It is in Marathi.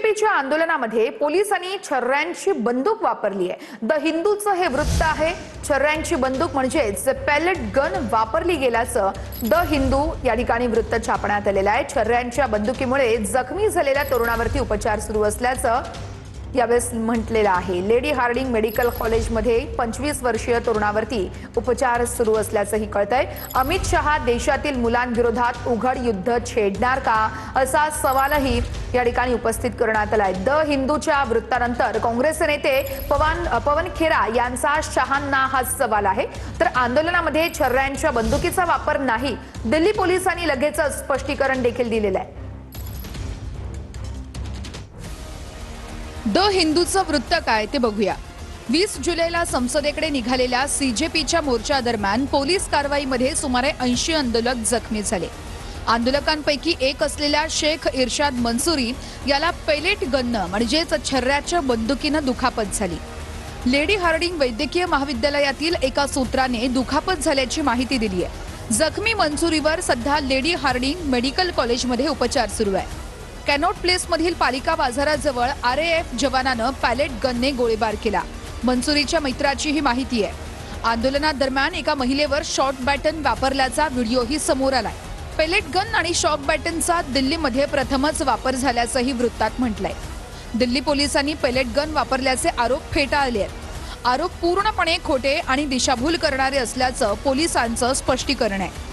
सीजेपीच्या आंदोलनामध्ये पोलिसांनी छर्र्यांची बंदूक वापरली आहे। द हिंदूचं हे वृत्त आहे। छर्र्यांची बंदूक म्हणजेच पॅलेट गन वापरली गेल्याचं द हिंदू या ठिकाणी वृत्त छापण्यात आलेलं आहे। छर्र्यांच्या बंदुकीमुळे जखमी झालेल्या तरुणावरती उपचार सुरू असल्याचं यावेळेस म्हटलेलं आहे। लेडी हार्डिंग मेडिकल कॉलेजमध्ये 25 वर्षीय तरुणावरती उपचार सुरू असल्याचंही कळतंय। अमित शहा देशातील मुलांविरोधात उघड युद्ध छेडणार का असा सवालही या ठिकाणी उपस्थित करण्यात आलाय। द हिंदूच्या वृत्तानंतर काँग्रेसचे नेते पवन खेरा यांचा शहांना हा सवाल आहे। तर आंदोलनामध्ये छर्र्यांच्या बंदुकीचा वापर नाही, दिल्ली पोलिसांनी लगेच स्पष्टीकरण देखील दिलेलं आहे। द हिंदूचं वृत्त काय ते बघूया। 20 जुलैला संसदेकडे निघालेल्या सीजेपीच्या मोर्चा दरम्यान पोलीस कारवाईमध्ये सुमारे 80 आंदोलक जखमी झाले। आंदोलकांपैकी एक असलेल्या शेख इर्शाद मंसूरी याला पेलेट गननं म्हणजेच छर्र्याच्या बंदुकीनं दुखापत झाली। लेडी हार्डिंग वैद्यकीय महाविद्यालयातील एका सूत्राने दुखापत झाल्याची माहिती दिली आहे। जखमी मंसूरीवर सध्या लेडी हार्डिंग मेडिकल कॉलेजमध्ये उपचार सुरू आहे। कॅनॉट प्लेस मधील पालिका बाजाराजवळ आरएएफ जवानानं पॅलेट गनने गोळीबार केला। मंसूरीच्या मित्राची ही माहिती आहे। आंदोलनादरम्यान एका महिलेवर शॉर्ट बॅटन वापरल्याचा व्हिडिओही समोर आलाय। पॅलेट गन आणि शॉक बॅटनचा दिल्लीमध्ये प्रथमच वापर झाल्याचंही वृत्तात म्हटलंय। दिल्ली पोलिसांनी पॅलेट गन वापरल्याचे आरोप फेटाळले आहेत। आरोप पूर्णपणे खोटे आणि दिशाभूल करणारे असल्याचं पोलिसांचं स्पष्टीकरण आहे।